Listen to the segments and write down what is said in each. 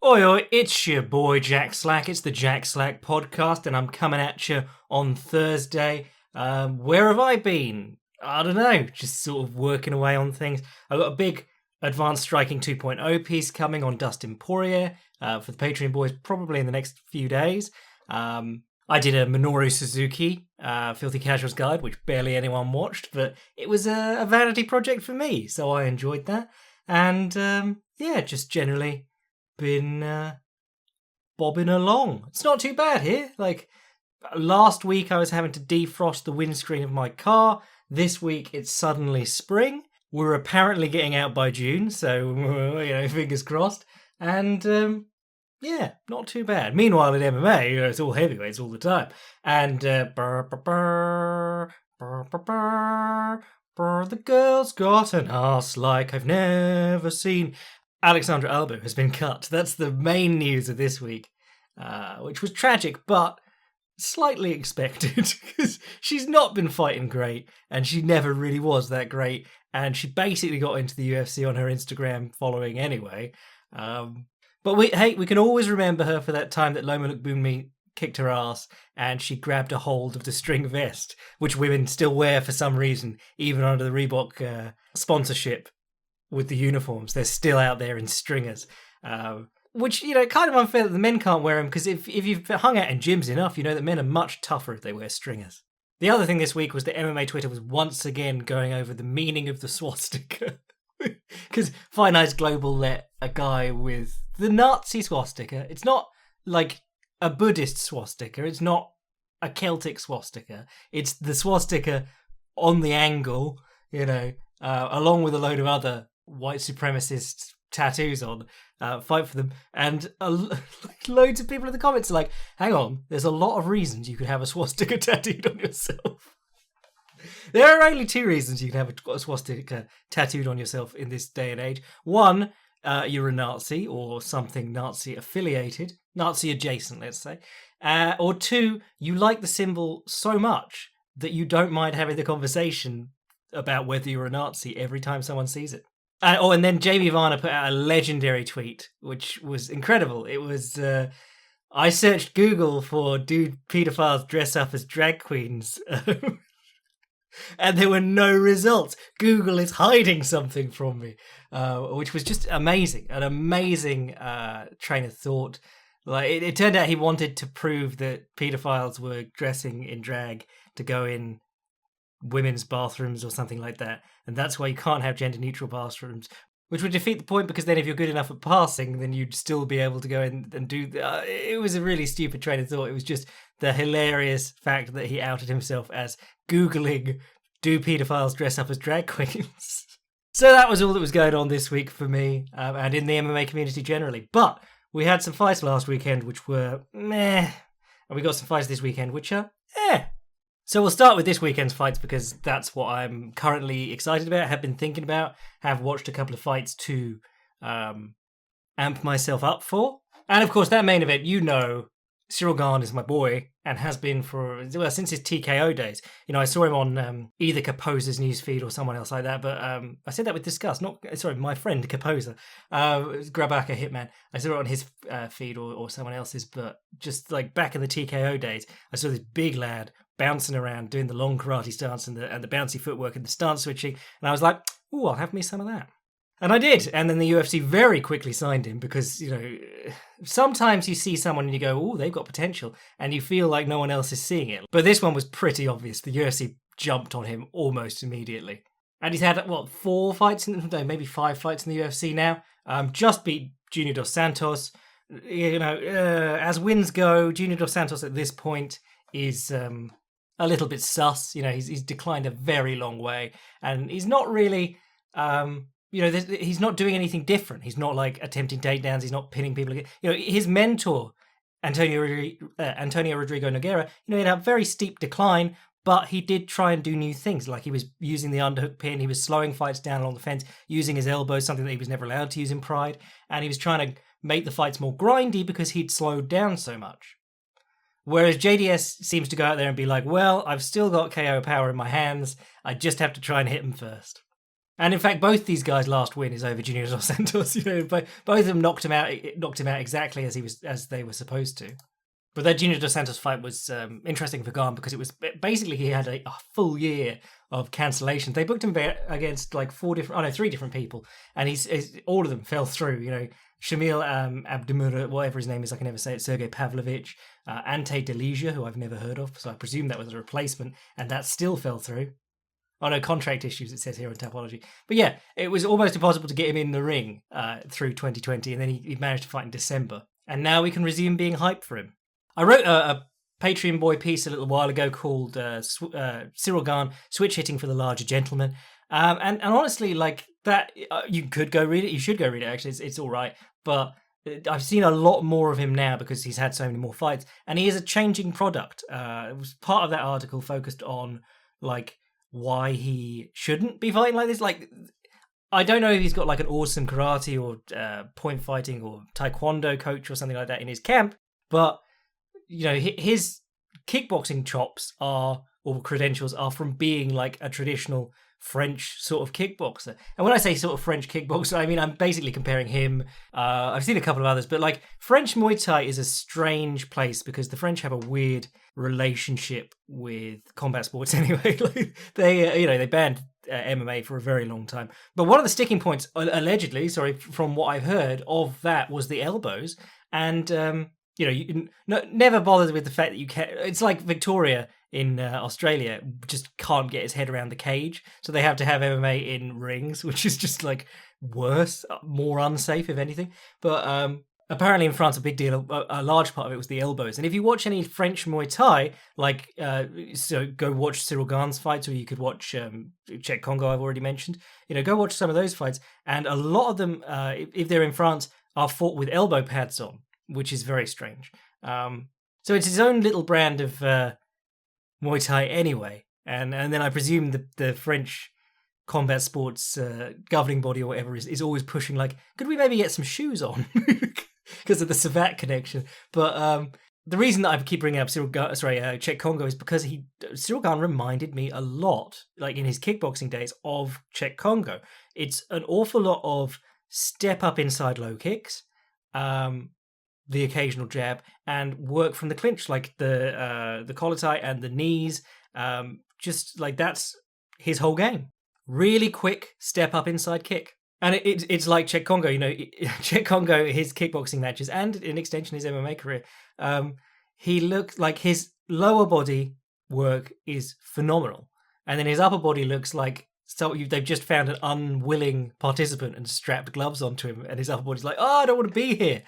Oi, oi, it's your boy Jack Slack. It's the Jack Slack podcast, and I'm coming at you on Thursday. Where have I been? I don't know, just sort of working away on things. I've got a big Advanced Striking 2.0 piece coming on Dustin Poirier for the Patreon boys probably in the next few days. I did a Minoru Suzuki Filthy Casuals guide, which barely anyone watched, but it was a vanity project for me, so I enjoyed that. And just generally been bobbing along. It's not too bad here. Like last week I was having to defrost the windscreen of my car. This week it's suddenly spring. We're apparently getting out by June, so fingers crossed. And not too bad. Meanwhile in MMA, it's all heavyweights all the time. And the girl's got an arse like I've never seen. Alexandra Albo has been cut. That's the main news of this week, which was tragic, but slightly expected, because she's not been fighting great, and she never really was that great, and she basically got into the UFC on her Instagram following anyway. But we can always remember her for that time that Loma Lookboonmee kicked her ass, and she grabbed a hold of the string vest, which women still wear for some reason, even under the Reebok sponsorship. With the uniforms, they're still out there in stringers, which, kind of unfair that the men can't wear them, because if you've hung out in gyms enough, you know that men are much tougher if they wear stringers. The other thing this week was that MMA Twitter was once again going over the meaning of the swastika, because Fine Eyes Global let a guy with the Nazi swastika, it's not like a Buddhist swastika, it's not a Celtic swastika, it's the swastika on the angle, along with a load of other white supremacist tattoos on, fight for them, and loads of people in the comments are like, hang on, there's a lot of reasons you could have a swastika tattooed on yourself. There are only two reasons you can have a swastika tattooed on yourself in this day and age. One, you're a Nazi or something Nazi affiliated, Nazi adjacent, let's say. Or two, you like the symbol so much that you don't mind having the conversation about whether you're a Nazi every time someone sees it. And then Jamie Varner put out a legendary tweet, which was incredible. It was, I searched Google for do pedophiles dress up as drag queens? And there were no results. Google is hiding something from me, which was just amazing. An amazing train of thought. Like it turned out he wanted to prove that pedophiles were dressing in drag to go in women's bathrooms or something like that, and that's why you can't have gender-neutral bathrooms, which would defeat the point, because then if you're good enough at passing, then you'd still be able to go in and do... it was a really stupid train of thought. It was just the hilarious fact that he outed himself as Googling, do pedophiles dress up as drag queens? So that was all that was going on this week for me, and in the MMA community generally. But we had some fights last weekend which were meh, and we got some fights this weekend which are eh. So we'll start with this weekend's fights, because that's what I'm currently excited about, have been thinking about, have watched a couple of fights to amp myself up for. And of course, that main event, Cyril Gane is my boy, and has been since his TKO days. I saw him on either Caposa's newsfeed or someone else like that, but I said that with disgust. My friend Caposa, Grabaka Hitman. I saw it on his feed or someone else's, but just like back in the TKO days, I saw this big lad bouncing around, doing the long karate stance and the bouncy footwork and the stance switching, and I was like, ooh, I'll have me some of that. And I did, and then the UFC very quickly signed him, because, sometimes you see someone and you go, ooh, they've got potential, and you feel like no one else is seeing it. But this one was pretty obvious. The UFC jumped on him almost immediately. And he's had, 4 fights, maybe 5 fights in the UFC now. Just beat Junior Dos Santos. As wins go, Junior Dos Santos at this point is a little bit sus. He's declined a very long way, and he's not really... he's not doing anything different. He's not like attempting takedowns. He's not pinning people. His mentor, Antonio Rodrigo Nogueira, he had a very steep decline, but he did try and do new things. Like he was using the underhook pin. He was slowing fights down along the fence, using his elbows, something that he was never allowed to use in Pride. And he was trying to make the fights more grindy because he'd slowed down so much. Whereas JDS seems to go out there and be like, well, I've still got KO power in my hands. I just have to try and hit him first. And in fact, both these guys' last win is over Junior Dos Santos. Both of them knocked him out exactly as they were supposed to. But that Junior Dos Santos fight was interesting for Gane because it was basically he had a full year of cancellations. They booked him against like three different people, and he's all of them fell through. Shamil Abdimura, whatever his name is, I can never say it, Sergey Pavlovich, Ante Delija, who I've never heard of, so I presume that was a replacement, and that still fell through. Oh no, contract issues, it says here on Tapology. But yeah, it was almost impossible to get him in the ring through 2020, and then he managed to fight in December. And now we can resume being hyped for him. I wrote a Patreon boy piece a little while ago called Cyril Gane, Switch Hitting for the Larger Gentleman. And honestly, like that, you could go read it. You should go read it, actually. It's all right. But I've seen a lot more of him now because he's had so many more fights. And he is a changing product. It was part of that article focused on, like, why he shouldn't be fighting like this. Like, I don't know if he's got, like, an awesome karate or point fighting or taekwondo coach or something like that in his camp. But his kickboxing chops or credentials are from being like a traditional French sort of kickboxer. And when I say sort of French kickboxer, I mean, I'm basically comparing him. I've seen a couple of others, but like French Muay Thai is a strange place because the French have a weird relationship with combat sports anyway. Like they banned MMA for a very long time. But one of the sticking points, allegedly, from what I've heard of that was the elbows. And, you never bothered with the fact that you can't. It's like Victoria in Australia just can't get his head around the cage, so they have to have MMA in rings, which is just like worse, more unsafe if anything. But apparently in France, a big deal, a large part of it was the elbows. And if you watch any French Muay Thai, so go watch Cyril Gane's fights, or you could watch Czech Congo, I've already mentioned. Go watch some of those fights, and a lot of them, if they're in France, are fought with elbow pads on, which is very strange. So it's his own little brand of Muay Thai anyway. And then I presume the French combat sports governing body or whatever is always pushing, like, could we maybe get some shoes on? Because of the Savat connection. But the reason that I keep bringing up Czech Congo is because Cyril Gane reminded me a lot, like in his kickboxing days, of Czech Congo. It's an awful lot of step up inside low kicks, the occasional jab, and work from the clinch, like the collar tie and the knees. Just like that's his whole game. Really quick step up inside kick. And it's like Czech Congo, Czech Congo, his kickboxing matches and in extension his MMA career. He looked like his lower body work is phenomenal. And then his upper body looks like they've just found an unwilling participant and strapped gloves onto him, and his upper body's like, I don't want to be here.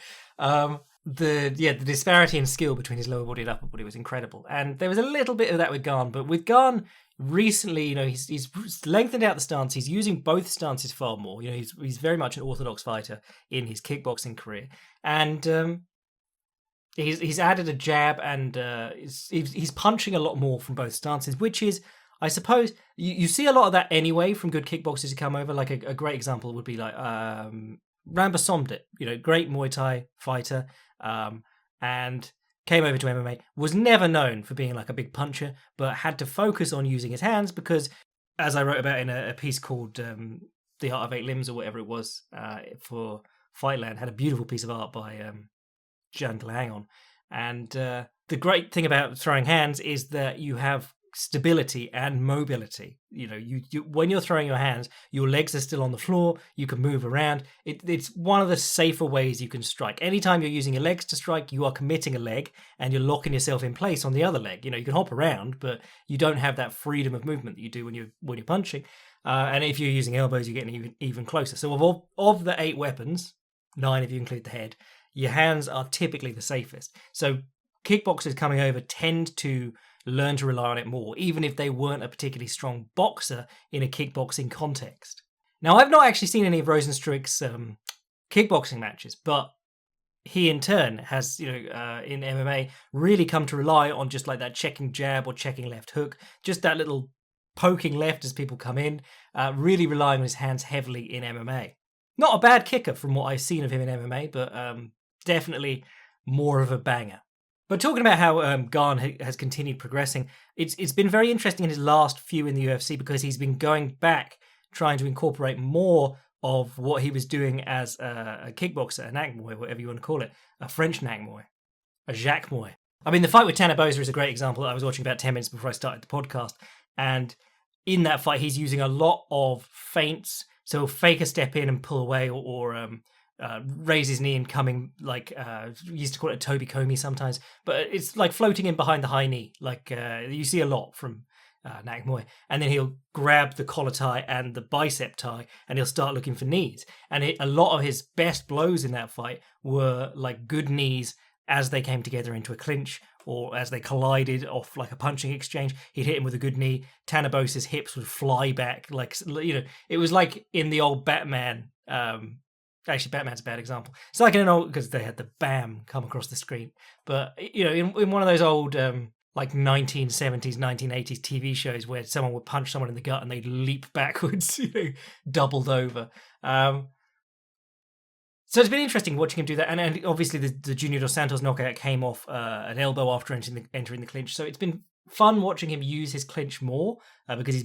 The disparity in skill between his lower body and upper body was incredible, and there was a little bit of that with Gane. But with Gane recently, he's lengthened out the stance. He's using both stances far more. He's very much an orthodox fighter in his kickboxing career, and he's added a jab, and he's punching a lot more from both stances, which is, I suppose, you see a lot of that anyway from good kickboxers who come over. Like a great example would be like Ramba Somdit, great Muay Thai fighter, and came over to MMA, was never known for being like a big puncher, but had to focus on using his hands because, as I wrote about in a piece called The Art of Eight Limbs or whatever it was for Fightland, had a beautiful piece of art by Jan Langon. And the great thing about throwing hands is that you have stability and mobility. You when you're throwing your hands, your legs are still on the floor, you can move around. It's one of the safer ways you can strike. Anytime you're using your legs to strike, you are committing a leg and you're locking yourself in place on the other leg. You can hop around, but you don't have that freedom of movement that you do when you're punching. And if you're using elbows, you're getting even closer. So of the 8 weapons, 9 if you include the head, your hands are typically the safest. So kickboxers coming over tend to learn to rely on it more, even if they weren't a particularly strong boxer in a kickboxing context. Now, I've not actually seen any of Rozenstruik's kickboxing matches, but he in turn has, in MMA, really come to rely on just like that checking jab or checking left hook, just that little poking left as people come in, really relying on his hands heavily in MMA. Not a bad kicker from what I've seen of him in MMA, but definitely more of a banger. But talking about how Gane has continued progressing, it's been very interesting in his last few in the UFC because he's been going back trying to incorporate more of what he was doing as a kickboxer, a Nak Muay, whatever you want to call it, a French Nak Muay, a Jacques Muay. I mean, the fight with Tanabosa is a great example that I was watching about 10 minutes before I started the podcast. And in that fight, he's using a lot of feints. So he'll fake a step in and pull away, or raise his knee and coming, like, we used to call it a Toby Comey sometimes. But it's like floating in behind the high knee, like you see a lot from Nak Muay. And then he'll grab the collar tie and the bicep tie, and he'll start looking for knees. And a lot of his best blows in that fight were like good knees as they came together into a clinch, or as they collided off like a punching exchange. He'd hit him with a good knee. Tanabosa's hips would fly back, like, you know, it was like in the old Batman. Actually, Batman's a bad example. It's like in an old, because they had the BAM come across the screen. But, you know, in one of those old like 1970s, 1980s TV shows where someone would punch someone in the gut and they'd leap backwards, you know, doubled over. So it's been interesting watching him do that. And obviously the Junior Dos Santos knockout came off an elbow after entering the clinch. So it's been fun watching him use his clinch more because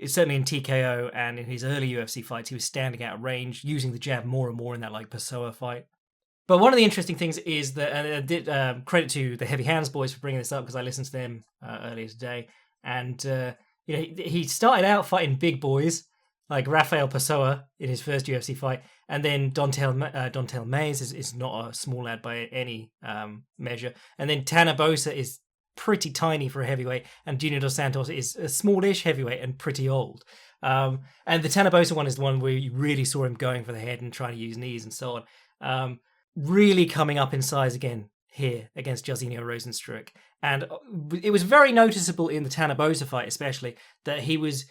certainly in TKO and in his early UFC fights, he was standing out of range, using the jab more and more in that like Pessoa fight. But one of the interesting things is that, and I did credit to the Heavy Hands boys for bringing this up because I listened to them earlier today. And you know, he started out fighting big boys like Rafael Pessoa in his first UFC fight, and then Dontel Mays is not a small lad by any measure, and then Tanabosa is pretty tiny for a heavyweight, and Junior Dos Santos is a smallish heavyweight and pretty old. And the Tanabosa one is the one where you really saw him going for the head and trying to use knees and so on. Really coming up in size again here against Jairzinho Rozenstruik. And it was very noticeable in the Tanabosa fight especially that he was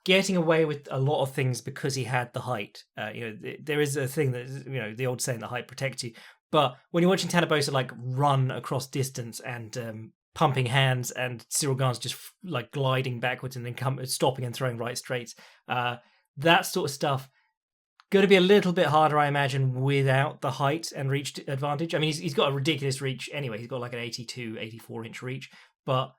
getting away with a lot of things because he had the height. You know, there is a thing that, you know, the old saying that height protects you. But when you're watching Tanabosa like run across distance and pumping hands, and Cyril Gane's just like gliding backwards and then stopping and throwing right straights, that sort of stuff, going to be a little bit harder, I imagine, without the height and reach advantage. I mean, he's got a ridiculous reach anyway. He's got like an 82, 84-inch reach. But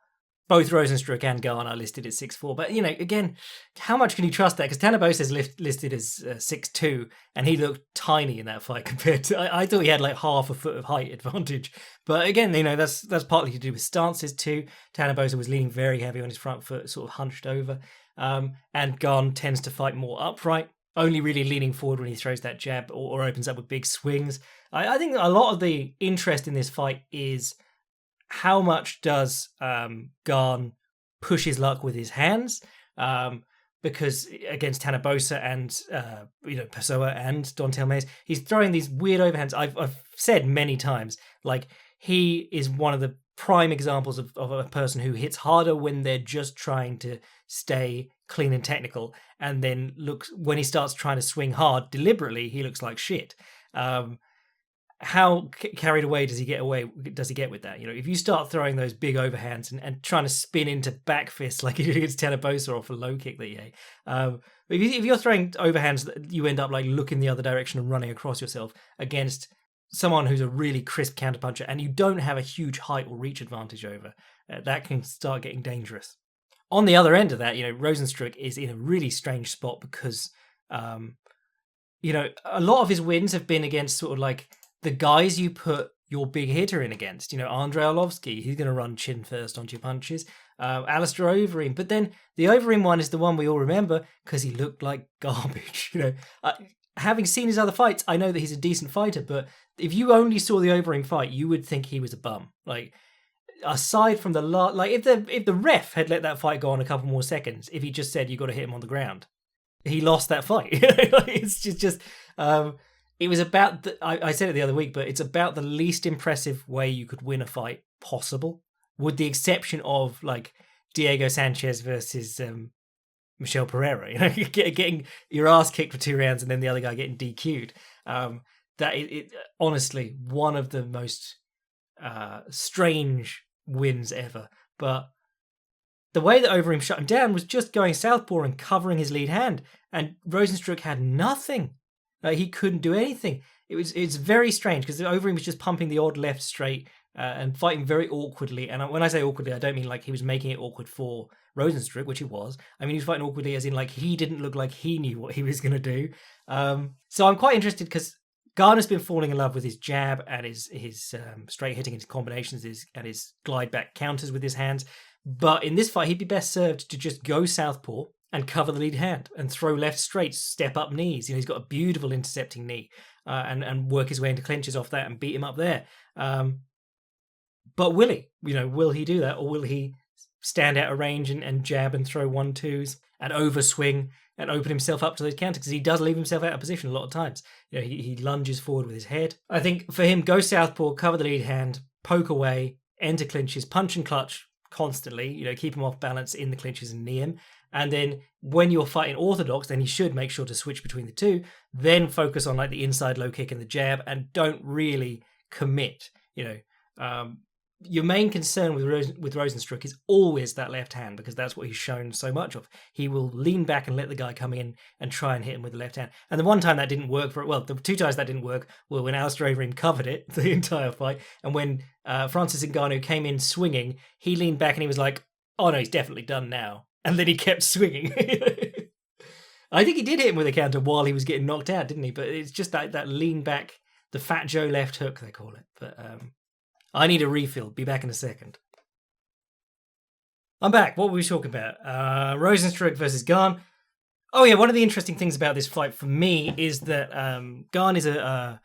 both Rozenstruik and Gane are listed at 6'4". But, you know, again, how much can you trust that? Because Tanabosa is listed as 6'2", and he looked tiny in that fight compared to... I thought he had like half a foot of height advantage. But again, you know, that's partly to do with stances too. Tanabosa was leaning very heavy on his front foot, sort of hunched over. And Gane tends to fight more upright, only really leaning forward when he throws that jab or opens up with big swings. I think a lot of the interest in this fight is how much does Gane push his luck with his hands? Because against Tanabosa and you know, Pessoa and Dontel Mays, he's throwing these weird overhands. I've said many times, like, he is one of the prime examples of a person who hits harder when they're just trying to stay clean and technical, and then when he starts trying to swing hard deliberately, he looks like shit. How carried away does he get with that? You know, if you start throwing those big overhands and trying to spin into back fists like you do against Tanabosa off a low kick that you hate, if you're throwing overhands, you end up like looking the other direction and running across yourself against someone who's a really crisp counterpuncher, and you don't have a huge height or reach advantage over. That can start getting dangerous. On the other end of that, you know, Rozenstruik is in a really strange spot because, you know, a lot of his wins have been against sort of like the guys you put your big hitter in against. You know, Andre Alovsky, he's going to run chin first onto your punches. Alistair Overeem. But then the Overeem one is the one we all remember because he looked like garbage. You know, having seen his other fights, I know that he's a decent fighter, but if you only saw the Overeem fight, you would think he was a bum. Like, aside from if the ref had let that fight go on a couple more seconds, if he just said you got to hit him on the ground, he lost that fight. It's just it was about I said it the other week, but it's about the least impressive way you could win a fight possible, with the exception of like Diego Sanchez versus Michel Pereira. You know, getting your ass kicked for 2 rounds and then the other guy getting DQ'd. That it honestly one of the most strange wins ever. But the way that Overeem shut him down was just going southpaw and covering his lead hand, and Rozenstruik had nothing. He couldn't do anything. It's very strange because Overeem was just pumping the odd left straight and fighting very awkwardly. And when I say awkwardly, I don't mean like he was making it awkward for Rozenstruik, which he was. I mean, he was fighting awkwardly as in like he didn't look like he knew what he was going to do. So I'm quite interested because Gane's been falling in love with his jab and his straight hitting, his combinations, and his glide back counters with his hands. But in this fight, he'd be best served to just go southpaw and cover the lead hand and throw left straight, step up knees. He's got a beautiful intercepting knee, and work his way into clinches off that and beat him up there. But will he? Will he do that, or will he stand out of range and jab and throw 1-2s and overswing and open himself up to those counters? Because he does leave himself out of position a lot of times. He lunges forward with his head. I think for him, go southpaw, cover the lead hand, poke away, enter clinches, punch and clutch constantly. Keep him off balance in the clinches and knee him. And then when you're fighting orthodox, then you should make sure to switch between the two. Then focus on like the inside low kick and the jab, and don't really commit. Your main concern with Rozenstruik is always that left hand, because that's what he's shown so much of. He will lean back and let the guy come in and try and hit him with the left hand. And the one time that didn't work the 2 times that didn't work were when Alistair Overeem covered it the entire fight, and when Francis Ngannou came in swinging, he leaned back and he was like, "Oh no, he's definitely done now." And then he kept swinging. I think he did hit him with a counter while he was getting knocked out, didn't he? But it's just that lean back, the Fat Joe left hook, they call it. But I need a refill. Be back in a second. I'm back. What were we talking about? Rozenstruik versus Gane. Oh yeah, one of the interesting things about this fight for me is that Gane is a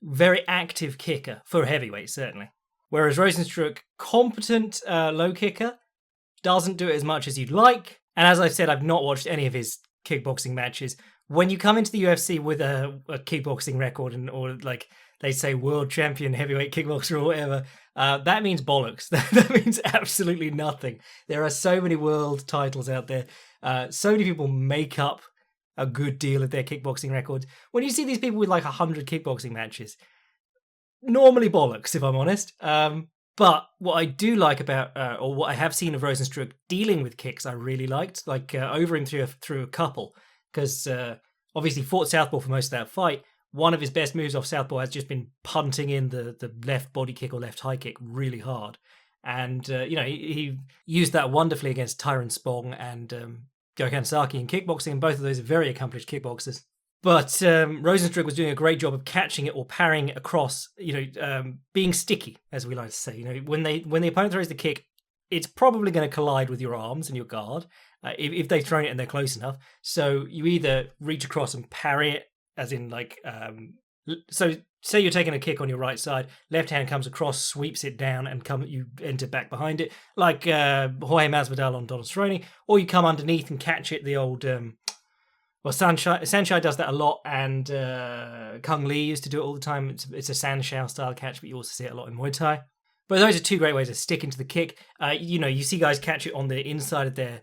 very active kicker for a heavyweight, certainly. Whereas Rozenstruik, competent low kicker, doesn't do it as much as you'd like. And as I've said, I've not watched any of his kickboxing matches. When you come into the UFC with a kickboxing record, or like they say world champion heavyweight kickboxer or whatever, that means bollocks. That means absolutely nothing. There are so many world titles out there. So many people make up a good deal of their kickboxing records. When you see these people with like 100 kickboxing matches, normally bollocks, if I'm honest. But what I do like about, or what I have seen of Rozenstruik dealing with kicks, I really liked. Like Overeem through a couple, because obviously fought southpaw for most of that fight. One of his best moves off southpaw has just been punting in the left body kick or left high kick really hard. And, he used that wonderfully against Tyron Spong and Gökhan Saki in kickboxing. And both of those are very accomplished kickboxers. But Rozenstruik was doing a great job of catching it or parrying it across, being sticky, as we like to say. When the opponent throws the kick, it's probably going to collide with your arms and your guard if they've thrown it and they're close enough. So you either reach across and parry it, as in like, so say you're taking a kick on your right side, left hand comes across, sweeps it down, and you enter back behind it, like Jorge Masvidal on Donald Cerrone, or you come underneath and catch it, the old... Sanshai does that a lot, and Kung Lee used to do it all the time. It's a Sanshao style catch, but you also see it a lot in Muay Thai. But those are two great ways of sticking to the kick. You see guys catch it on the inside of their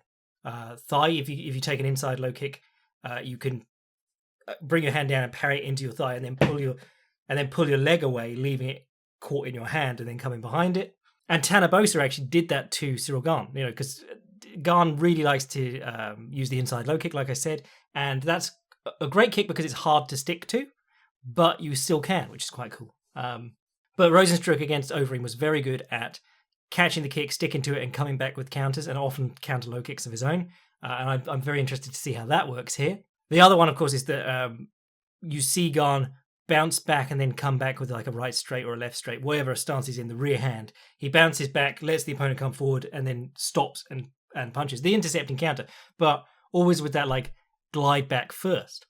thigh. If you take an inside low kick, you can bring your hand down and parry it into your thigh, and then pull your leg away, leaving it caught in your hand, and then coming behind it. And Tanabosa actually did that to Cyril Gane, because Gane really likes to use the inside low kick, like I said, and that's a great kick because it's hard to stick to, but you still can, which is quite cool. But Rozenstruik against Overeem was very good at catching the kick, sticking to it, and coming back with counters, and often counter low kicks of his own. And I'm very interested to see how that works here. The other one, of course, is that you see Gane bounce back and then come back with like a right straight or a left straight, whatever stance he's in, the rear hand. He bounces back, lets the opponent come forward, and then stops and punches the intercepting counter, but always with that like glide back first.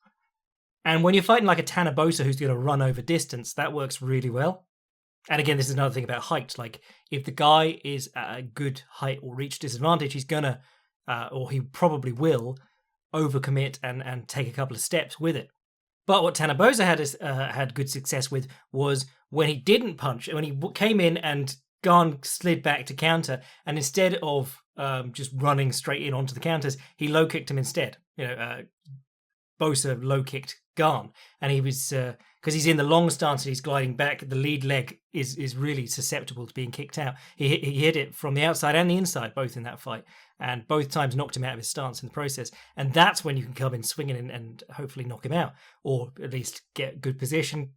And when you're fighting like a Tanabosa who's going to run over distance, that works really well. And again, this is another thing about height. Like if the guy is at a good height or reach disadvantage, he's gonna, or he probably will, overcommit and take a couple of steps with it. But what Tanabosa had good success with was when he didn't punch, when he came in and Gane slid back to counter, and instead of just running straight in onto the counters, he low kicked him instead. Bosa low kicked Gane, and he was because he's in the long stance and he's gliding back. The lead leg is really susceptible to being kicked out. He hit it from the outside and the inside, both in that fight, and both times knocked him out of his stance in the process. And that's when you can come in swinging and hopefully knock him out, or at least get good position,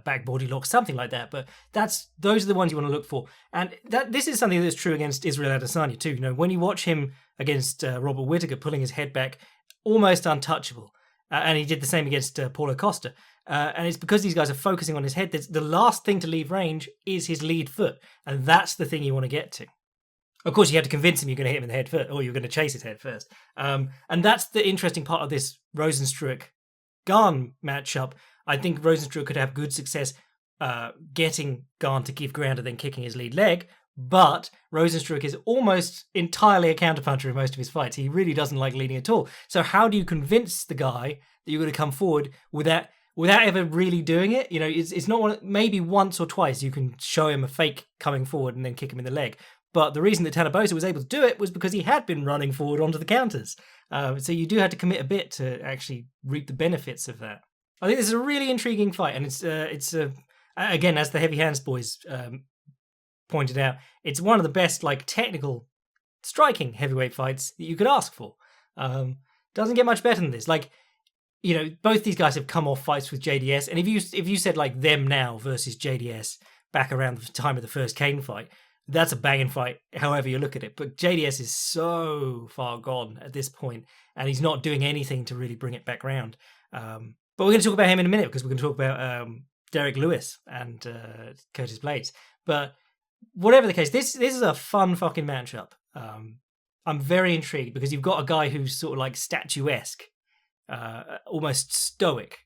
back body lock, something like that. But those are the ones you want to look for. And this is something that's true against Israel Adesanya too. When you watch him against Robert Whittaker, pulling his head back, almost untouchable. And he did the same against Paulo Costa. And it's because these guys are focusing on his head. The last thing to leave range is his lead foot. And that's the thing you want to get to. Of course, you have to convince him you're going to hit him in the head first, or you're going to chase his head first. And that's the interesting part of this Rozenstruik-Gane matchup. I think Rozenstruik could have good success getting Gane to give ground and then kicking his lead leg, but Rozenstruik is almost entirely a counterpuncher in most of his fights. He really doesn't like leading at all. So how do you convince the guy that you're going to come forward without ever really doing it? It's not maybe once or twice you can show him a fake coming forward and then kick him in the leg. But the reason that Tanabosa was able to do it was because he had been running forward onto the counters. So you do have to commit a bit to actually reap the benefits of that. I think this is a really intriguing fight, and it's again, as the Heavy Hands boys pointed out, it's one of the best technical striking heavyweight fights that you could ask for. Doesn't get much better than this. Both these guys have come off fights with JDS, and if you said them now versus JDS back around the time of the first Kane fight, that's a banging fight, however you look at it. But JDS is so far gone at this point, and he's not doing anything to really bring it back round. But we're going to talk about him in a minute, because we're going to talk about Derrick Lewis and Curtis Blades. But whatever the case, this is a fun fucking matchup. I'm very intrigued, because you've got a guy who's sort of statuesque, almost stoic,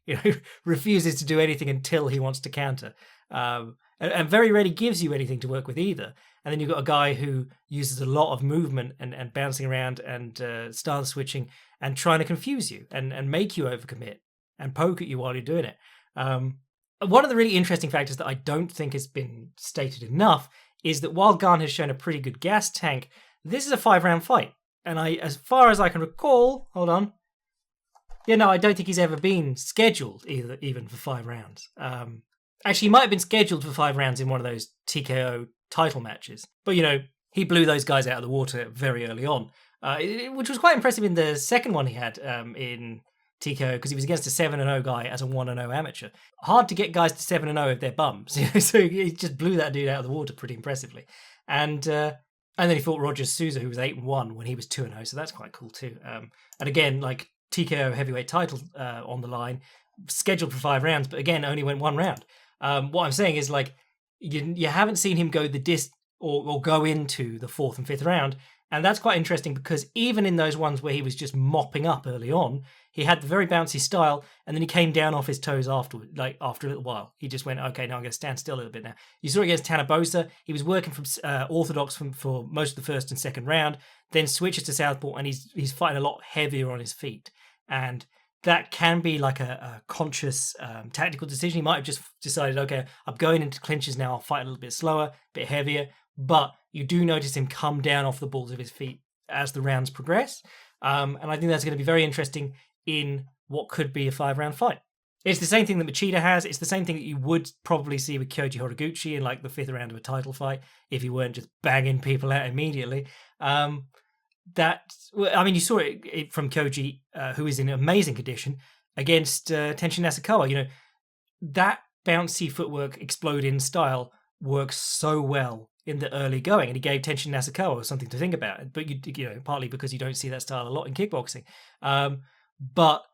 refuses to do anything until he wants to counter. And very rarely gives you anything to work with either. And then you've got a guy who uses a lot of movement and bouncing around and stance switching and trying to confuse you and make you overcommit and poke at you while you're doing it. One of the really interesting factors that I don't think has been stated enough is that while Gane has shown a pretty good gas tank, this is a 5-round fight. And as far as I can recall, hold on. I don't think he's ever been scheduled even for 5 rounds. Actually, he might have been scheduled for 5 rounds in one of those TKO title matches. But, he blew those guys out of the water very early on, which was quite impressive in the second one he had in TKO, because he was against a 7-0 guy as a 1-0 amateur. Hard to get guys to 7-0 if they're bums. So he just blew that dude out of the water pretty impressively. And then he fought Roger Souza, who was 8-1 when he was 2-0, so that's quite cool too. And again, TKO heavyweight title on the line, scheduled for 5 rounds, but again, only went 1 round. What I'm saying is you haven't seen him go the or go into the 4th and 5th round, and that's quite interesting, because even in those ones where he was just mopping up early on, he had the very bouncy style, and then he came down off his toes afterward. After a little while, he just went, okay, now I'm going to stand still a little bit now. You saw it against Tanabosa. He was working from orthodox for most of the 1st and 2nd round, then switches to southpaw, and he's fighting a lot heavier on his feet, and that can be a conscious tactical decision. He might have just decided, okay, I'm going into clinches now, I'll fight a little bit slower, a bit heavier, but you do notice him come down off the balls of his feet as the rounds progress. And I think that's going to be very interesting in what could be a 5-round fight. It's the same thing that Machida has. It's the same thing that you would probably see with Kyoji Horiguchi in the 5th round of a title fight, if he weren't just banging people out immediately. You saw it from Kyoji, who is in amazing condition, against Tenshin Nasukawa. That bouncy footwork, exploding style works so well in the early going, and he gave Tenshin Nasukawa something to think about. But partly because you don't see that style a lot in kickboxing. But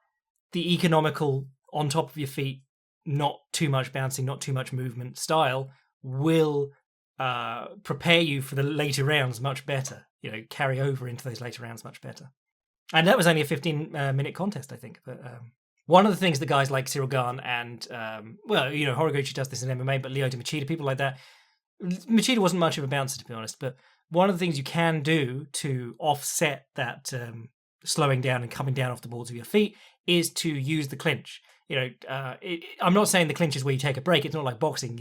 the economical, on top of your feet, not too much bouncing, not too much movement style will prepare you for the later rounds much better. Carry over into those later rounds much better. And that was only a 15-minute contest, I think. But one of the things that guys like Cyril Gane and, Horiguchi does this in MMA, but Lyoto Machida, people like that, Machida wasn't much of a bouncer, to be honest, but one of the things you can do to offset that slowing down and coming down off the balls of your feet is to use the clinch. I'm not saying the clinch is where you take a break. It's not like boxing.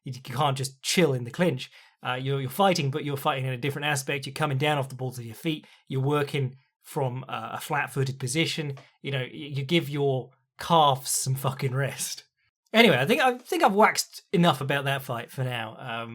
You can't just chill in the clinch. You're fighting, but you're fighting in a different aspect. You're coming down off the balls of your feet. You're working from a flat-footed position. You give your calves some fucking rest. Anyway, I think I've waxed enough about that fight for now.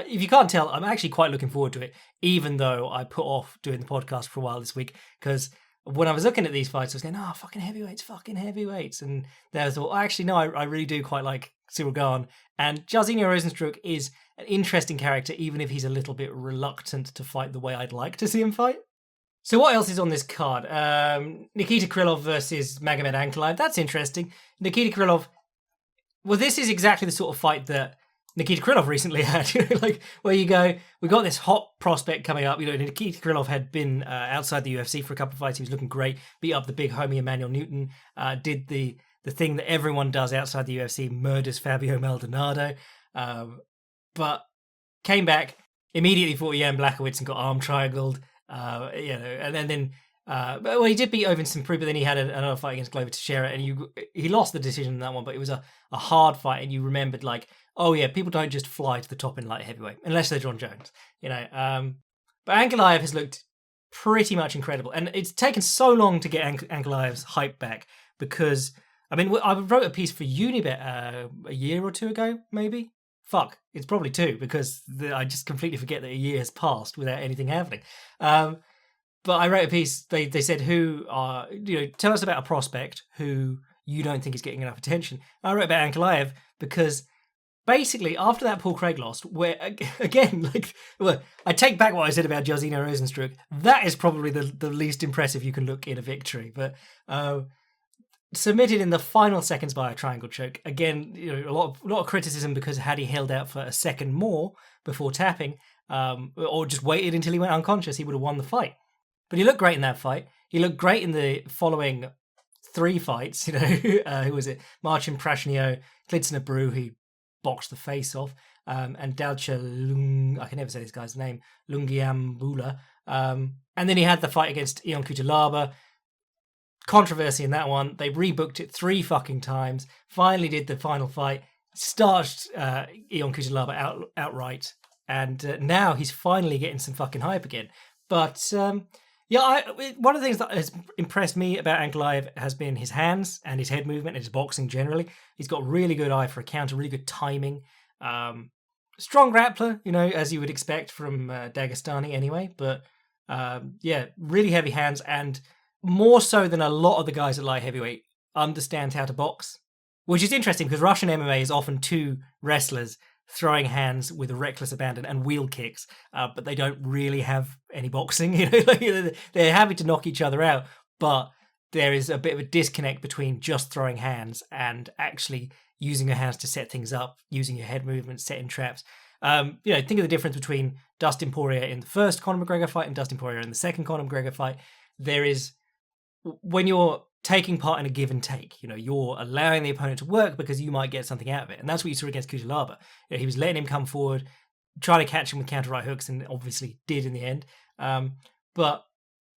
If you can't tell, I'm actually quite looking forward to it, even though I put off doing the podcast for a while this week, because when I was looking at these fights, I was going, oh, fucking heavyweights. And then I thought, actually, no, I really do quite like Cyril Gane. And Jairzinho Rozenstruik is an interesting character, even if he's a little bit reluctant to fight the way I'd like to see him fight. So what else is on this card? Nikita Krillov versus Magomed Anclive. That's interesting. Nikita Krillov, well, this is exactly the sort of fight that Nikita Krillov recently had, like where you go, we got this hot prospect coming up. Nikita Krillov had been outside the UFC for a couple of fights. He was looking great, beat up the big homie Emmanuel Newton, did the thing that everyone does outside the UFC, murders Fabio Maldonado, but came back, immediately fought Jan Blachowicz and got arm triangled, and then well, he did beat Ovin Simprou, but then he had another fight against Glover Teixeira, and he lost the decision in that one, but it was a hard fight, and you remembered, like, oh yeah, people don't just fly to the top in light heavyweight, unless they're John Jones, But Anclive has looked pretty much incredible, and it's taken so long to get Anclive's hype back, because, I mean, I wrote a piece for Unibet a year or two ago, maybe? Fuck, it's probably two, because I just completely forget that a year has passed without anything happening. But I wrote a piece, they said, tell us about a prospect who you don't think is getting enough attention. I wrote about Anclive because basically after that Paul Craig loss, where, again, I take back what I said about Jairzinho Rozenstruik, that is probably the least impressive you can look in a victory. But submitted in the final seconds by a triangle choke. Again, a lot of criticism, because had he held out for a second more before tapping, or just waited until he went unconscious, he would have won the fight. But he looked great in that fight. He looked great in the following 3 fights. Who was it? Marcin Prashnio, Klidson Abreu, he boxed the face off, and Dalcha I can never say this guy's name, Lungiambula. And then he had the fight against Ion Cutelaba. Controversy in that one. They rebooked it 3 fucking times. Finally did the final fight. Starched Ion Cutelaba outright. And now he's finally getting some fucking hype again. But one of the things that has impressed me about Anclive has been his hands and his head movement and his boxing generally. He's got a really good eye for a counter, really good timing. Strong grappler, as you would expect from Dagestani anyway. But really heavy hands, and more so than a lot of the guys at light heavyweight, understands how to box. Which is interesting, because Russian MMA is often 2 wrestlers throwing hands with a reckless abandon and wheel kicks, but they don't really have any boxing. They're happy to knock each other out, but there is a bit of a disconnect between just throwing hands and actually using your hands to set things up, using your head movement, setting traps. Think of the difference between Dustin Poirier in the first Conor McGregor fight and Dustin Poirier in the second Conor McGregor fight. There is, when you're taking part in a give and take, you're allowing the opponent to work because you might get something out of it. And that's what you saw against Cutelaba. He was letting him come forward, trying to catch him with counter right hooks, and obviously did in the end. But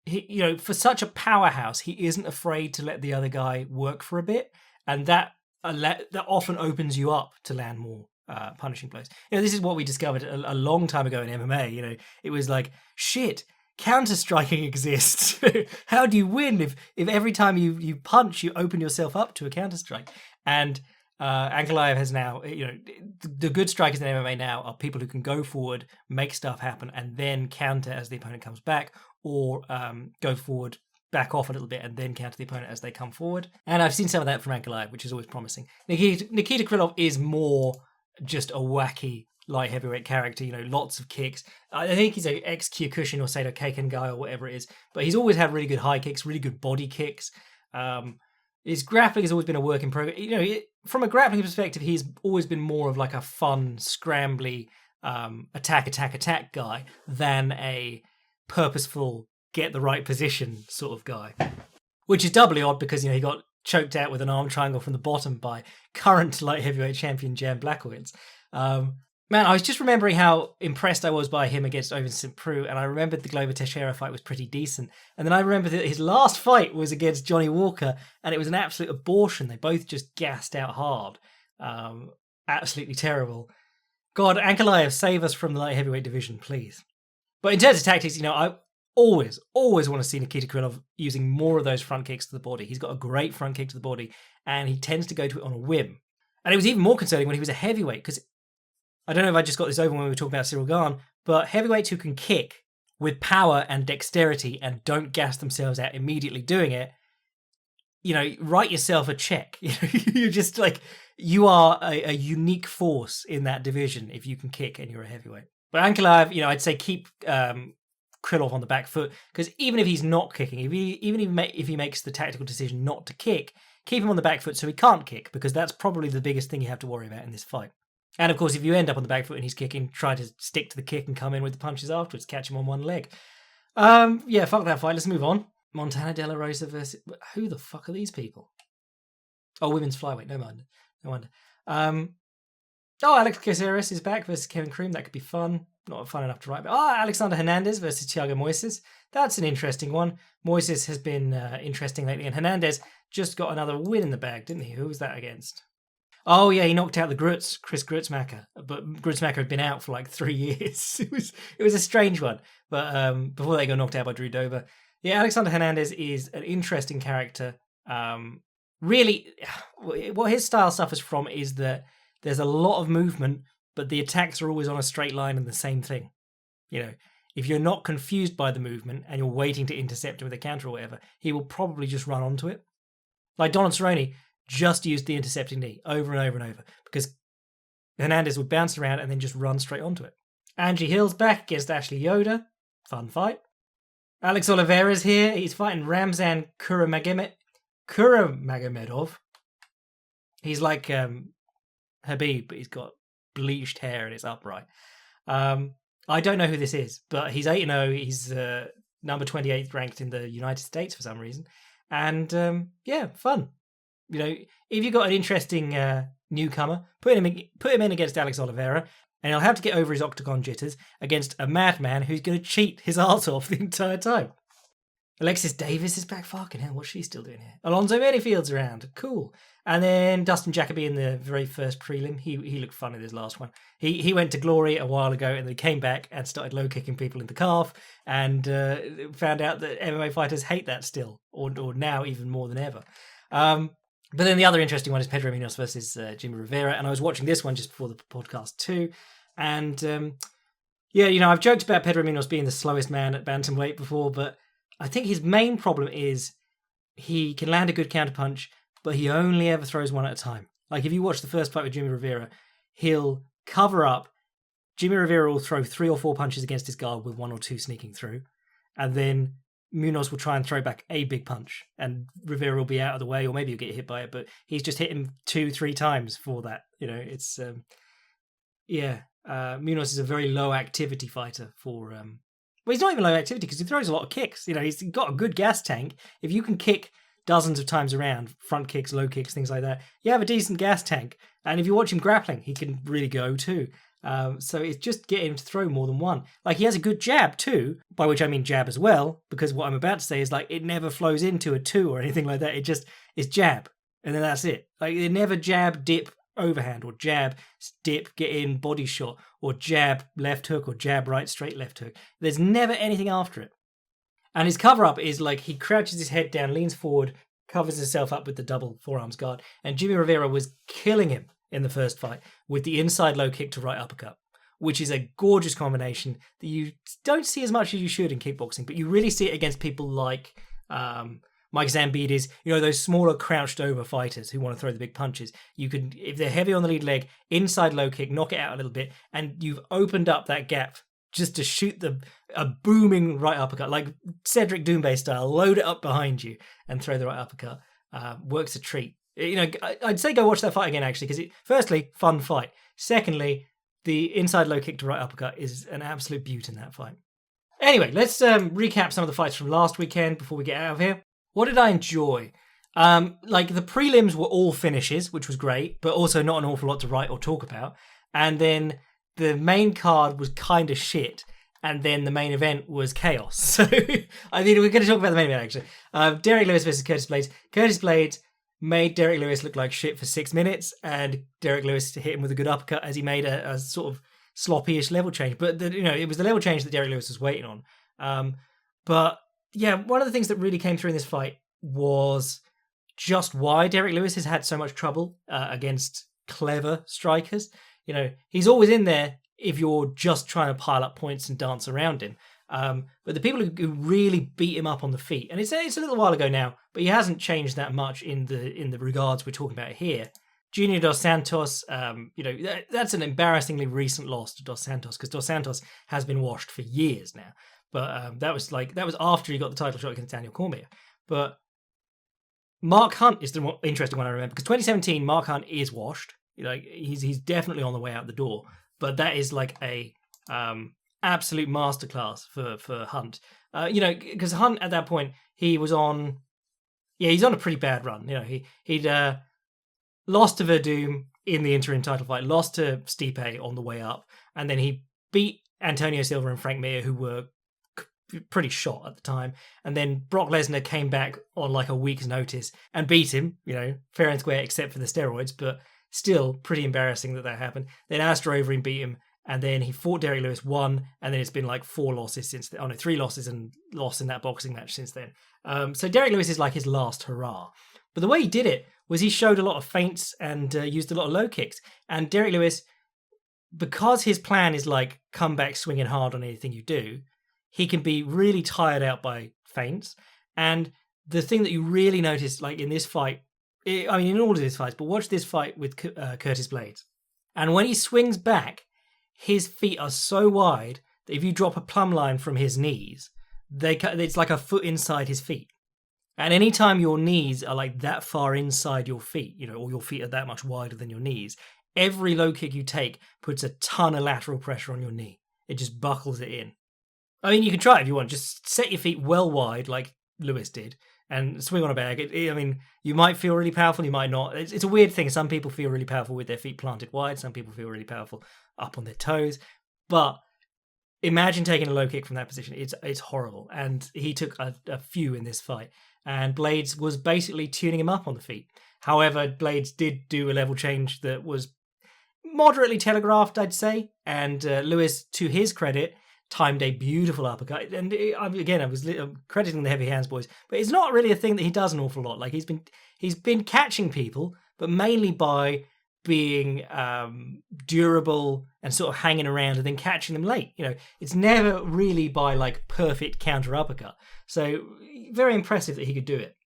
he, for such a powerhouse, he isn't afraid to let the other guy work for a bit. And that often opens you up to land more punishing blows. This is what we discovered a long time ago in MMA. It was like, shit, counter-striking exists. How do you win if every time you punch, you open yourself up to a counter-strike? And Anclive has now, the good strikers in MMA now are people who can go forward, make stuff happen, and then counter as the opponent comes back, or go forward, back off a little bit, and then counter the opponent as they come forward. And I've seen some of that from Anclive, which is always promising. Nikita Krillov is more just a wacky light heavyweight character, lots of kicks. I think he's an ex-Kyokushin or Seito Keiken guy or whatever it is, but he's always had really good high kicks, really good body kicks. His grappling has always been a work in progress. From a grappling perspective, he's always been more of like a fun, scrambly, attack guy than a purposeful, get the right position sort of guy. Which is doubly odd because, he got choked out with an arm triangle from the bottom by current light heavyweight champion Jan Blachowicz. Man, I was just remembering how impressed I was by him against Ovin Simprou, and I remembered the Glover Teixeira fight was pretty decent. And then I remembered that his last fight was against Johnny Walker, and it was an absolute abortion. They both just gassed out hard. Absolutely terrible. God, Anclive, save us from the light heavyweight division, please. But in terms of tactics, I always want to see Nikita Krillov using more of those front kicks to the body. He's got a great front kick to the body, and he tends to go to it on a whim. And it was even more concerning when he was a heavyweight, because I don't know if I just got this over when we were talking about Cyril Gane, but heavyweights who can kick with power and dexterity and don't gas themselves out immediately doing it, write yourself a check. You're just like, you are a unique force in that division if you can kick and you're a heavyweight. But Anclive, I'd say keep Krillov on the back foot, because even if he's not kicking, if he makes the tactical decision not to kick, keep him on the back foot so he can't kick, because that's probably the biggest thing you have to worry about in this fight. And of course, if you end up on the back foot and he's kicking, try to stick to the kick and come in with the punches afterwards, catch him on one leg. Fuck that fight. Let's move on. Montana De La Rosa versus... Who the fuck are these people? Oh, women's flyweight. No wonder. Alex Caceres is back versus Kevin Croom. That could be fun. Not fun enough to write about. Alexander Hernandez versus Tiago Moises. That's an interesting one. Moises has been interesting lately, and Hernandez just got another win in the bag, didn't he? Who was that against? Oh, yeah, he knocked out Chris Grutzmacher. But Grutzmacher had been out for like 3 years. It was a strange one. But before they got knocked out by Drew Dober. Yeah, Alexander Hernandez is an interesting character. Really, what his style suffers from is that there's a lot of movement, but the attacks are always on a straight line and the same thing. If you're not confused by the movement and you're waiting to intercept him with a counter or whatever, he will probably just run onto it. Like Donald Cerrone just used the intercepting knee over and over and over because Hernandez would bounce around and then just run straight onto it. Angie Hill's back against Ashley Yoder. Fun fight. Alex Oliveira's here. He's fighting Ramzan Kuramagomedov. He's like Habib, but he's got bleached hair and it's upright. I don't know who this is, but he's 8-0. He's number 28th ranked in the United States for some reason. And fun. If you've got an interesting newcomer, put him in against Alex Oliveira, and he'll have to get over his octagon jitters against a madman who's going to cheat his arse off the entire time. Alexis Davis is back. Fucking hell, what's she still doing here? Alonzo Merrifield's around. Cool. And then Dustin Jacoby in the very first prelim. He looked fun in his last one. He went to glory a while ago and then came back and started low-kicking people in the calf and found out that MMA fighters hate that still, or now even more than ever. But then the other interesting one is Pedro Enos versus Jim Rivera. And I was watching this one just before the podcast too. And I've joked about Pedro Enos being the slowest man at bantamweight before, but I think his main problem is he can land a good counterpunch, but he only ever throws one at a time. Like if you watch the first fight with Jimmy Rivera, he'll cover up. Jimmy Rivera will throw 3 or 4 punches against his guard with 1 or 2 sneaking through. And then Munoz will try and throw back a big punch and Rivera will be out of the way, or maybe he'll get hit by it, but he's just hit him 2-3 times for that. It's Munoz is a very low activity fighter for well, he's not even low activity because he throws a lot of kicks. He's got a good gas tank. If you can kick dozens of times around, front kicks, low kicks, things like that, you have a decent gas tank. And if you watch him grappling, he can really go too. So it's just getting him to throw more than one. Like he has a good jab too, by which I mean jab as well, because what I'm about to say is like it never flows into a 2 or anything like that. It just is jab, and then that's it. Like it never jab, dip, overhand, or jab, dip, get in, body shot, or jab, left hook, or jab, right, straight, left hook. There's never anything after it. And his cover-up is like he crouches his head down, leans forward, covers himself up with the double forearms guard. And Jimmy Rivera was killing him in the first fight with the inside low kick to right uppercut, which is a gorgeous combination that you don't see as much as you should in kickboxing, but you really see it against people like Mike Zambidis, those smaller crouched over fighters who want to throw the big punches. You can, if they're heavy on the lead leg, inside low kick, knock it out a little bit, and you've opened up that gap just to shoot a booming right uppercut, like Cedric Doumbé style, load it up behind you and throw the right uppercut. Works a treat. I'd say go watch that fight again, actually, because firstly, fun fight. Secondly, the inside low kick to right uppercut is an absolute beaut in that fight. Anyway, let's recap some of the fights from last weekend before we get out of here. What did I enjoy? The prelims were all finishes, which was great, but also not an awful lot to write or talk about. And then the main card was kind of shit, and then the main event was chaos. So I mean, we're going to talk about the main event, actually. Derrick Lewis versus Curtis Blades. Curtis Blades made Derrick Lewis look like shit for 6 minutes, and Derrick Lewis hit him with a good uppercut as he made a sort of sloppy-ish level change. But it was the level change that Derrick Lewis was waiting on. But yeah, one of the things that really came through in this fight was just why Derrick Lewis has had so much trouble against clever strikers. He's always in there if you're just trying to pile up points and dance around him. But the people who really beat him up on the feet, and it's a little while ago now, but he hasn't changed that much in the regards we're talking about here. Junior Dos Santos, that's an embarrassingly recent loss to Dos Santos, because Dos Santos has been washed for years now. But that was after he got the title shot against Daniel Cormier. But Mark Hunt is the interesting one I remember, because 2017 Mark Hunt is washed. He's definitely on the way out the door. But that is like a absolute masterclass for Hunt. Because Hunt at that point he's on a pretty bad run. He'd lost to Verdum in the interim title fight, lost to Stipe on the way up, and then he beat Antonio Silva and Frank Mir, who were pretty shot at the time. And then Brock Lesnar came back on like a week's notice and beat him, fair and square, except for the steroids, but still pretty embarrassing that happened. Then Alistair Overeem beat him, and then he fought Derrick Lewis, won, and then it's been like 4 losses since then. 3 losses and lost in that boxing match since then. So Derrick Lewis is like his last hurrah. But the way he did it was he showed a lot of feints and used a lot of low kicks. And Derrick Lewis, because his plan is like come back swinging hard on anything you do, he can be really tired out by feints. And the thing that you really notice, like in this fight, in all of his fights, but watch this fight with Curtis Blades. And when he swings back, his feet are so wide that if you drop a plumb line from his knees, it's like a foot inside his feet. And anytime your knees are like that far inside your feet, or your feet are that much wider than your knees, every low kick you take puts a ton of lateral pressure on your knee. It just buckles it in. You can try it if you want. Just set your feet well wide, like Lewis did, and swing on a bag. You might feel really powerful, you might not. It's a weird thing. Some people feel really powerful with their feet planted wide. Some people feel really powerful up on their toes. But imagine taking a low kick from that position. It's horrible. And he took a few in this fight. And Blades was basically tuning him up on the feet. However, Blades did do a level change that was moderately telegraphed, I'd say. And Lewis, to his credit, timed a beautiful uppercut. And again, I'm crediting the heavy hands boys, but it's not really a thing that he does an awful lot. Like he's been catching people, but mainly by being durable and sort of hanging around and then catching them late. It's never really by like perfect counter uppercut. So very impressive that he could do it.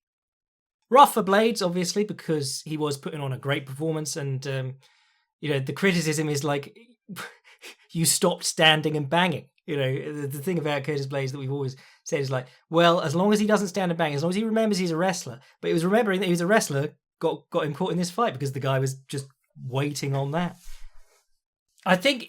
Rough for Blades, obviously, because he was putting on a great performance, and the criticism is like you stopped standing and banging. The thing about Curtis Blades that we've always said is like, well, as long as he doesn't stand and bang, as long as he remembers he's a wrestler. But it was remembering that he was a wrestler got him caught in this fight, because the guy was just waiting on that. I think,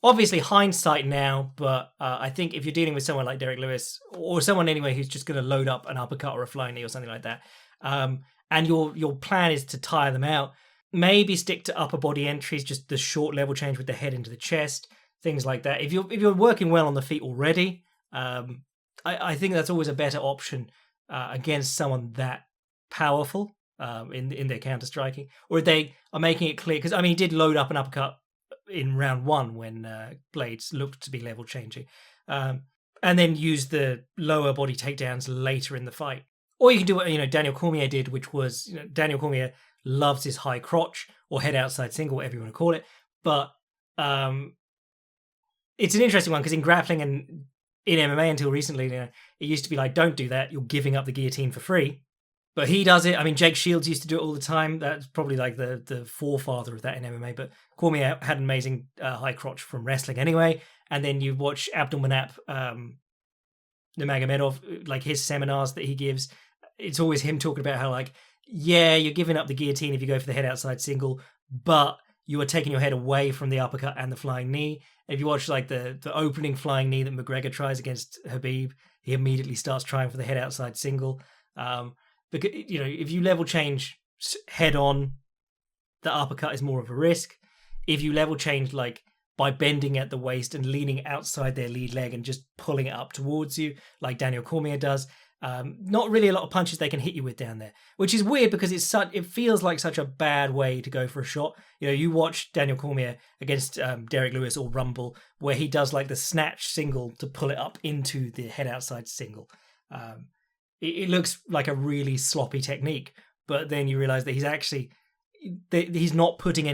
obviously hindsight now, but I think if you're dealing with someone like Derrick Lewis, or someone anyway who's just going to load up an uppercut or a flying knee or something like that, and your plan is to tire them out, maybe stick to upper body entries, just the short level change with the head into the chest, things like that. If you're working well on the feet already, I think that's always a better option against someone that powerful in their counter striking, or if they are making it clear. Because he did load up an uppercut in round 1 when Blades looked to be level changing, and then use the lower body takedowns later in the fight. Or you can do what Daniel Cormier did, which was Daniel Cormier loves his high crotch or head outside single, whatever you want to call it, but it's an interesting one, because in grappling and in MMA until recently, it used to be like, don't do that, you're giving up the guillotine for free. But he does it. Jake Shields used to do it all the time. That's probably like the forefather of that in MMA. But Cormier had an amazing high crotch from wrestling anyway. And then you watch Abdulmanap Nurmagomedov, like his seminars that he gives. It's always him talking about how like, yeah, you're giving up the guillotine if you go for the head outside single, but you are taking your head away from the uppercut and the flying knee. And if you watch like the opening flying knee that McGregor tries against Khabib, he immediately starts trying for the head outside single. Because if you level change head on, the uppercut is more of a risk. If you level change like by bending at the waist and leaning outside their lead leg and just pulling it up towards you, like Daniel Cormier does, not really a lot of punches they can hit you with down there, which is weird because it feels like such a bad way to go for a shot. You watch Daniel Cormier against Derrick Lewis or Rumble, where he does like the snatch single to pull it up into the head outside single. It looks like a really sloppy technique, but then you realize that he's not putting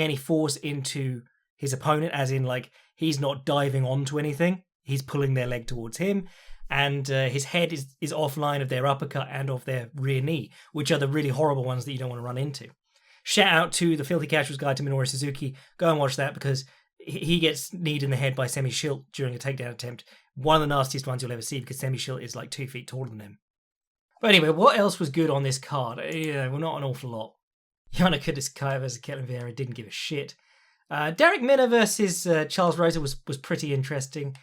any force into his opponent, as in like he's not diving onto anything. He's pulling their leg towards him, and his head is offline of their uppercut and of their rear knee, which are the really horrible ones that you don't want to run into. Shout out to the Filthy Casuals Guide to Minoru Suzuki. Go and watch that because he gets kneed in the head by Semi Schilt during a takedown attempt. One of the nastiest ones you'll ever see because Semi Schilt is like 2 feet taller than him. But anyway, what else was good on this card? Well, not an awful lot. Yana Kudiskai versus Ketlin Vieira didn't give a shit. Derek Minner versus Charles Rosa was pretty interesting.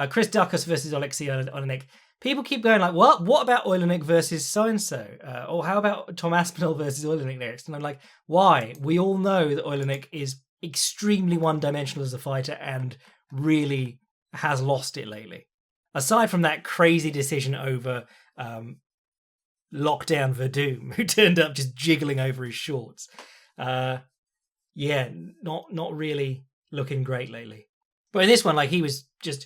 Chris Dukas versus Alexei Olenek. People keep going like, what? What about Olenek versus so-and-so? Or how about Tom Aspinall versus Olenek next? And I'm like, why? We all know that Olenek is extremely one-dimensional as a fighter and really has lost it lately. Aside from that crazy decision over Lockdown Verdum, who turned up just jiggling over his shorts. Not really looking great lately. But in this one, like, he was just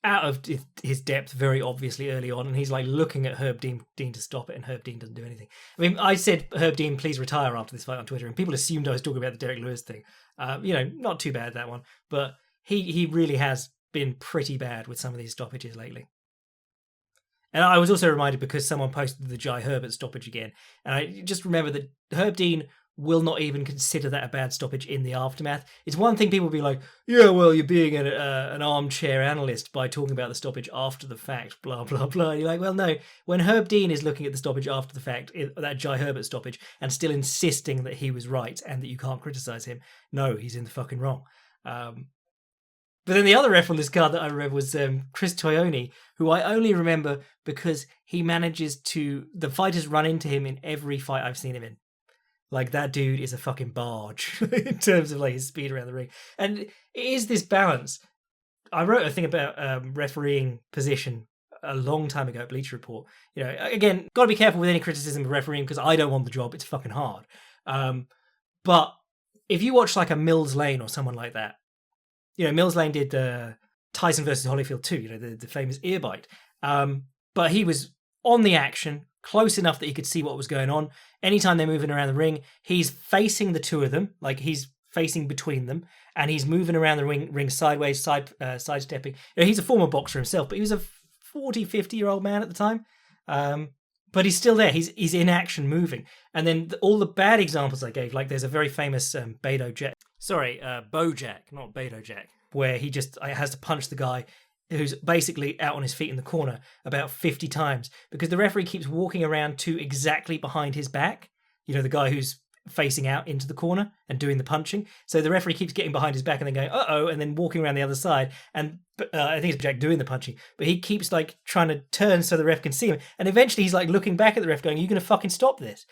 out of his depth very obviously early on, and he's like looking at Herb Dean to stop it, and Herb Dean doesn't do anything. I mean, I said, Herb Dean, please retire after this fight on Twitter, and people assumed I was talking about the Derrick Lewis thing. Not too bad, that one. But he really has been pretty bad with some of these stoppages lately. And I was also reminded because someone posted the Jai Herbert stoppage again, and I just remember that Herb Dean will not even consider that a bad stoppage in the aftermath. It's one thing people will be like, yeah, well, you're being an armchair analyst by talking about the stoppage after the fact, blah, blah, blah. You're like, well, no. When Herb Dean is looking at the stoppage after the fact, that Jai Herbert stoppage, and still insisting that he was right and that you can't criticize him, no, he's in the fucking wrong. But then the other ref on this card that I remember was Chris Toyoni, who I only remember because he manages to... The fighters run into him in every fight I've seen him in. Like, that dude is a fucking barge in terms of like his speed around the ring. And it is this balance. I wrote a thing about refereeing position a long time ago at Bleacher Report. Again, got to be careful with any criticism of refereeing because I don't want the job. It's fucking hard. But if you watch like a Mills Lane or someone like that, Mills Lane did Tyson versus Holyfield too, the famous ear bite. But he was on the action, close enough that he could see what was going on. Anytime they're moving around the ring, he's facing the two of them, like he's facing between them, and he's moving around the ring sideways, sidestepping. He's a former boxer himself, but he was a 40, 50-year-old man at the time. But he's still there. He's in action, moving. And then all the bad examples I gave, like there's a very famous Bojack, not Beto Jack, where he just has to punch the guy who's basically out on his feet in the corner about 50 times because the referee keeps walking around to exactly behind his back. The guy who's facing out into the corner and doing the punching. So the referee keeps getting behind his back and then going, uh-oh, and then walking around the other side. And I think it's Jack doing the punching, but he keeps like trying to turn so the ref can see him. And eventually he's like looking back at the ref going, you going to fucking stop this?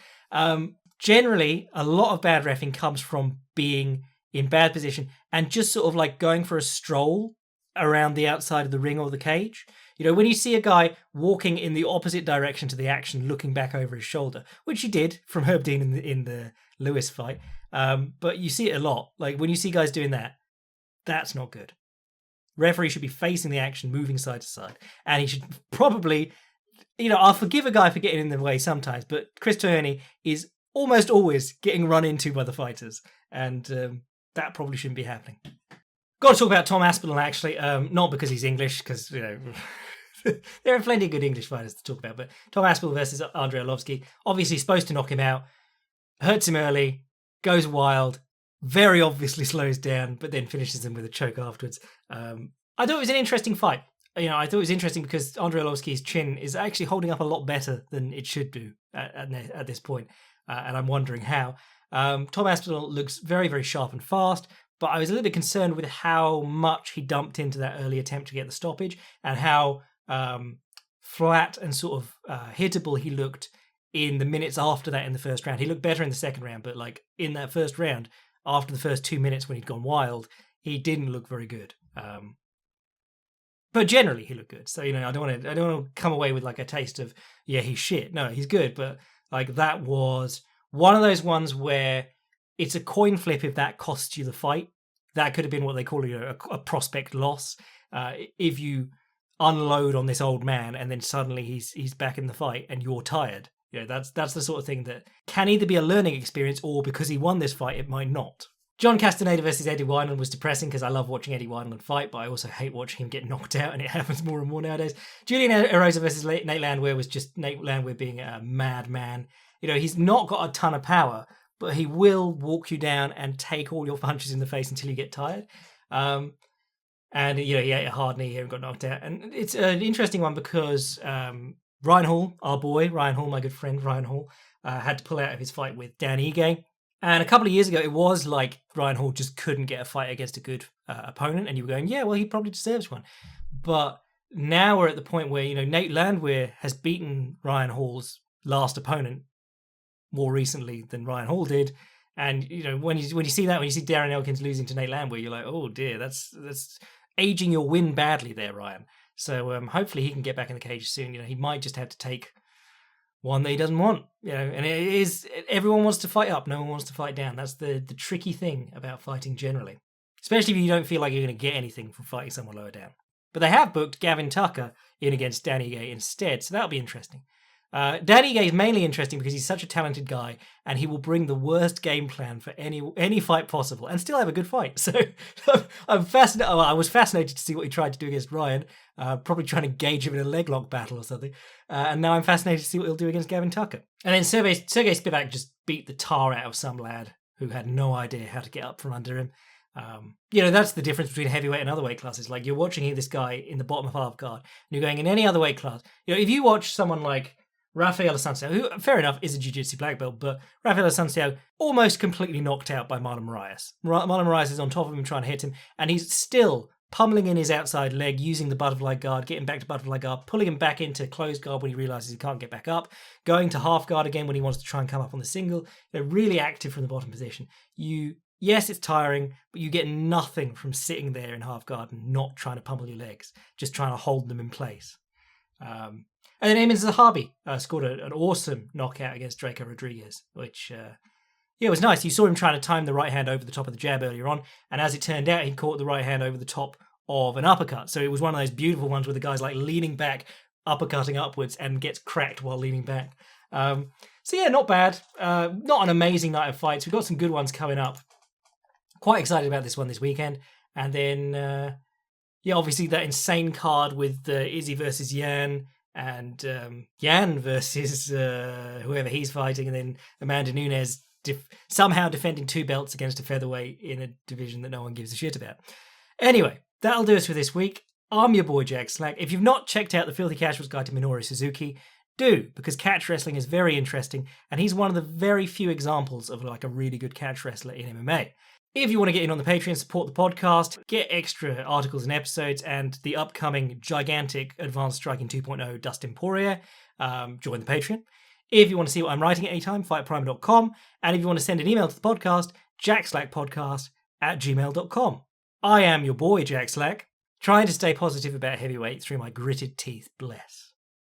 Generally, a lot of bad reffing comes from being in bad position and just sort of like going for a stroll around the outside of the ring or the cage. When you see a guy walking in the opposite direction to the action, looking back over his shoulder, which he did from Herb Dean in the Lewis fight, but you see it a lot. Like when you see guys doing that, that's not good. Referee should be facing the action, moving side to side, and he should probably, I'll forgive a guy for getting in the way sometimes, but Chris Toyoni is almost always getting run into by the fighters, and that probably shouldn't be happening. Got to talk about Tom Aspinall, actually. Not because he's English, because, there are plenty of good English fighters to talk about, but Tom Aspinall versus Andre Alovsky, obviously supposed to knock him out, hurts him early, goes wild, very obviously slows down, but then finishes him with a choke afterwards. I thought it was an interesting fight. I thought it was interesting because Andre Alovsky's chin is actually holding up a lot better than it should do at this point, and I'm wondering how. Tom Aspinall looks very, very sharp and fast, but I was a little bit concerned with how much he dumped into that early attempt to get the stoppage and how flat and sort of hittable he looked in the minutes after that in the first round. He looked better in the second round, but like in that first round, after the first 2 minutes when he'd gone wild, he didn't look very good. But generally he looked good. So, I don't want to come away with like a taste of, yeah, he's shit. No, he's good. But like that was one of those ones where it's a coin flip if that costs you the fight. That could have been what they call a prospect loss. If you unload on this old man and then suddenly he's back in the fight and you're tired. That's the sort of thing that can either be a learning experience or because he won this fight, it might not. John Castaneda versus Eddie Weiner was depressing because I love watching Eddie Weiner fight, but I also hate watching him get knocked out, and it happens more and more nowadays. Julian Erosa versus Nate Landwehr was just Nate Landwehr being a madman. He's not got a ton of power, but he will walk you down and take all your punches in the face until you get tired. And he ate a hard knee here and got knocked out. And it's an interesting one because Ryan Hall, our boy, Ryan Hall, my good friend Ryan Hall, had to pull out of his fight with Dan Ige. And a couple of years ago, it was like Ryan Hall just couldn't get a fight against a good opponent. And you were going, yeah, well, he probably deserves one. But now we're at the point where, Nate Landwehr has beaten Ryan Hall's last opponent more recently than Ryan Hall did. And, when you see that, when you see Darren Elkins losing to Nate Landwehr, you're like, oh, dear, that's aging your win badly there, Ryan. So hopefully he can get back in the cage soon. He might just have to take one that he doesn't want, and it is, everyone wants to fight up, no one wants to fight down. That's the tricky thing about fighting generally, especially if you don't feel like you're going to get anything from fighting someone lower down. But they have booked Gavin Tucker in against Dan Ige instead, so that'll be interesting. Dan Ige is mainly interesting because he's such a talented guy, and he will bring the worst game plan for any fight possible and still have a good fight. So I'm fascinated. Oh, I was fascinated to see what he tried to do against Ryan, probably trying to gauge him in a leg lock battle or something. And now I'm fascinated to see what he'll do against Gavin Tucker. And then Sergey Spivak just beat the tar out of some lad who had no idea how to get up from under him. That's the difference between heavyweight and other weight classes. Like, you're watching this guy in the bottom of half guard, and you're going in any other weight class. If you watch someone like Rafael Assunção, who, fair enough, is a jiu-jitsu black belt, but Rafael Assunção almost completely knocked out by Marlon Moraes. Marlon Moraes is on top of him trying to hit him, and he's still pummeling in his outside leg, using the butterfly guard, getting back to butterfly guard, pulling him back into closed guard when he realizes he can't get back up, going to half guard again when he wants to try and come up on the single. They're really active from the bottom position. Yes, it's tiring, but you get nothing from sitting there in half guard and not trying to pummel your legs, just trying to hold them in place. And then Eamon Zahabi scored an awesome knockout against Draco Rodriguez, which was nice. You saw him trying to time the right hand over the top of the jab earlier on, and as it turned out, he caught the right hand over the top of an uppercut. So it was one of those beautiful ones where the guy's like leaning back, uppercutting upwards, and gets cracked while leaning back. Not bad. Not an amazing night of fights. We've got some good ones coming up. Quite excited about this one this weekend. And then, obviously that insane card with Izzy versus Yan, and Yan versus whoever he's fighting, and then Amanda Nunes somehow defending 2 belts against a featherweight in a division that no one gives a shit about. Anyway, that'll do us for this week. I'm your boy Jack Slack. If you've not checked out the Filthy Casuals Guide to Minoru Suzuki, do, because catch wrestling is very interesting, and he's one of the very few examples of like a really good catch wrestler in MMA. If you want to get in on the Patreon, support the podcast, get extra articles and episodes, and the upcoming gigantic Advanced Striking 2.0 Dustin Poirier, join the Patreon. If you want to see what I'm writing at any time, fightprime.com. And if you want to send an email to the podcast, jackslackpodcast@gmail.com. I am your boy, Jack Slack, trying to stay positive about heavyweight through my gritted teeth. Bless.